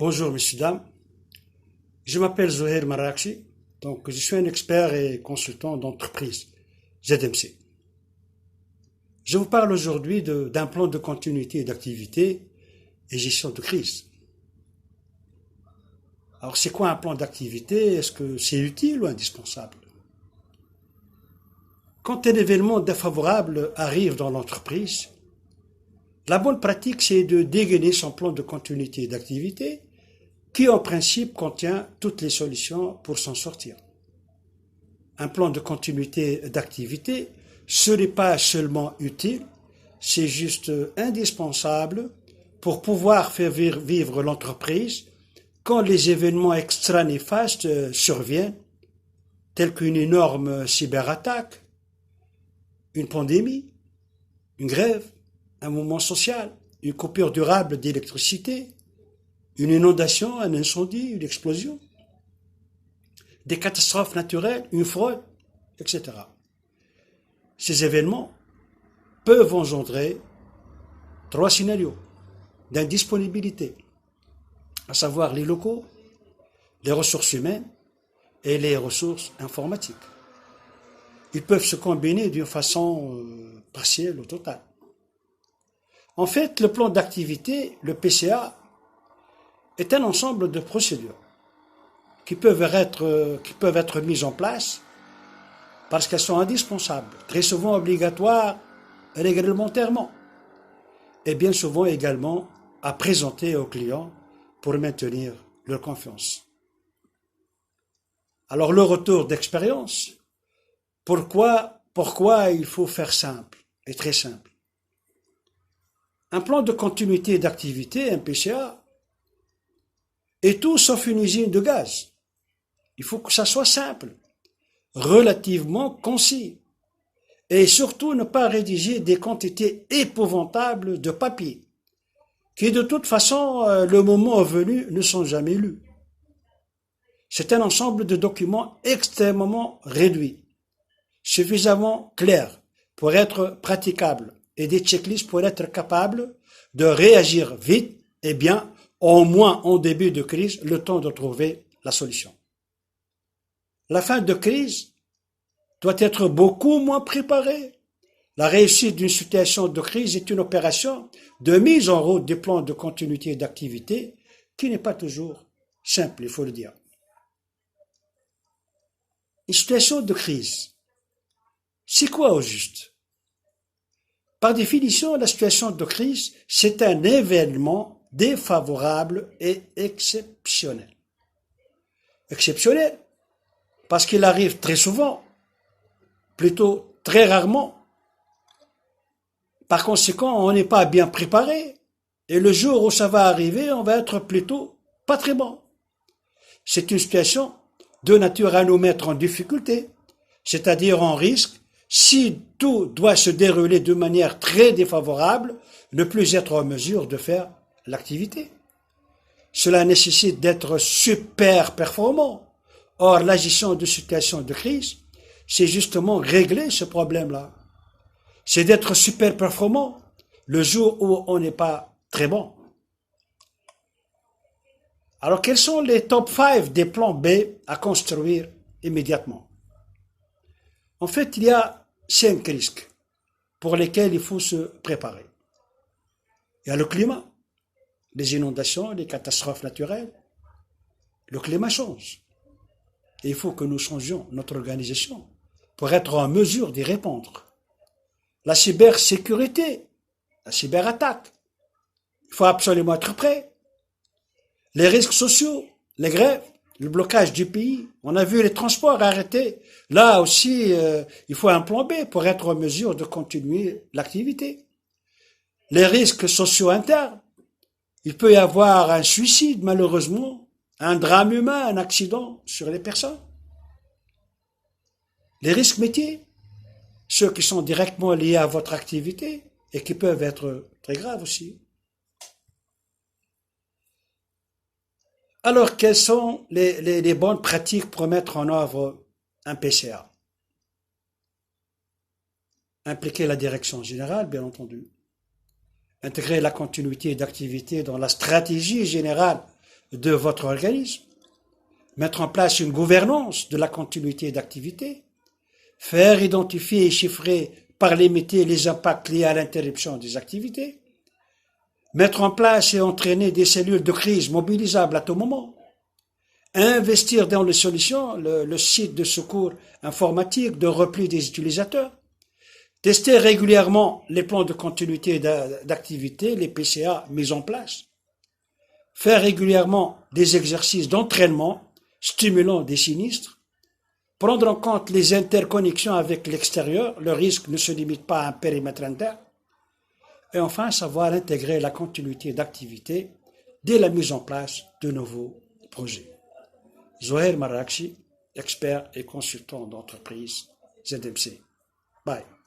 Bonjour, messieurs, dames. Je m'appelle Zohair Marakchi, donc je suis un expert et consultant d'entreprise ZMC. Je vous parle aujourd'hui d'un plan de continuité d'activité et gestion de crise. Alors, c'est quoi un plan d'activité? Est-ce que c'est utile ou indispensable? Quand un événement défavorable arrive dans l'entreprise, la bonne pratique, c'est de dégainer son plan de continuité d'activité qui en principe contient toutes les solutions pour s'en sortir. Un plan de continuité d'activité, ce n'est pas seulement utile, c'est juste indispensable pour pouvoir faire vivre l'entreprise quand les événements extra-néfastes surviennent, tels qu'une énorme cyberattaque, une pandémie, une grève, un mouvement social, une coupure durable d'électricité, une inondation, un incendie, une explosion, des catastrophes naturelles, une fraude, etc. Ces événements peuvent engendrer trois scénarios d'indisponibilité, à savoir les locaux, les ressources humaines et les ressources informatiques. Ils peuvent se combiner d'une façon partielle ou totale. En fait, le plan d'activité, le PCA, est un ensemble de procédures qui peuvent être mises en place parce qu'elles sont indispensables, très souvent obligatoires réglementairement, et bien souvent également à présenter aux clients pour maintenir leur confiance. Alors le retour d'expérience, pourquoi il faut faire simple et très simple? Un plan de continuité d'activité, un PCA, est tout sauf une usine de gaz. Il faut que ça soit simple, relativement concis, et surtout ne pas rédiger des quantités épouvantables de papier, qui de toute façon, le moment venu, ne sont jamais lus. C'est un ensemble de documents extrêmement réduits, suffisamment clairs pour être praticables, et des checklists pour être capables de réagir vite et bien, au moins en début de crise, le temps de trouver la solution. La fin de crise doit être beaucoup moins préparée. La réussite d'une situation de crise est une opération de mise en route des plans de continuité d'activité qui n'est pas toujours simple, il faut le dire. Une situation de crise, c'est quoi au juste? Par définition, la situation de crise, c'est un événement défavorable et exceptionnel. Exceptionnel, parce qu'il arrive très souvent, plutôt très rarement. Par conséquent, on n'est pas bien préparé, et le jour où ça va arriver, on va être plutôt pas très bon. C'est une situation de nature à nous mettre en difficulté, c'est-à-dire en risque, si tout doit se dérouler de manière très défavorable, ne plus être en mesure de faire l'activité. Cela nécessite d'être super performant. Or, la gestion de situation de crise, c'est justement régler ce problème-là. C'est d'être super performant le jour où on n'est pas très bon. Alors, quels sont les top 5 des plans B à construire immédiatement? En fait, il y a 5 risques pour lesquels il faut se préparer. Il y a le climat, les inondations, les catastrophes naturelles. Le climat change. Et il faut que nous changions notre organisation pour être en mesure d'y répondre. La cybersécurité, la cyberattaque, il faut absolument être prêt. Les risques sociaux, les grèves, le blocage du pays, on a vu les transports arrêtés. Là aussi, il faut un plan B pour être en mesure de continuer l'activité. Les risques sociaux internes, il peut y avoir un suicide malheureusement, un drame humain, un accident sur les personnes. Les risques métiers, ceux qui sont directement liés à votre activité et qui peuvent être très graves aussi. Alors, quelles sont les bonnes pratiques pour mettre en œuvre un PCA? Impliquer la direction générale, bien entendu. Intégrer la continuité d'activité dans la stratégie générale de votre organisme, mettre en place une gouvernance de la continuité d'activité, faire identifier et chiffrer par les métiers les impacts liés à l'interruption des activités, mettre en place et entraîner des cellules de crise mobilisables à tout moment, investir dans les solutions, le site de secours informatique, de repli des utilisateurs, tester régulièrement les plans de continuité d'activité, les PCA mis en place, faire régulièrement des exercices d'entraînement stimulant des sinistres, prendre en compte les interconnexions avec l'extérieur, le risque ne se limite pas à un périmètre interne, et enfin savoir intégrer la continuité d'activité dès la mise en place de nouveaux projets. Zohair Marrakchi, expert et consultant d'entreprise ZMC. Bye.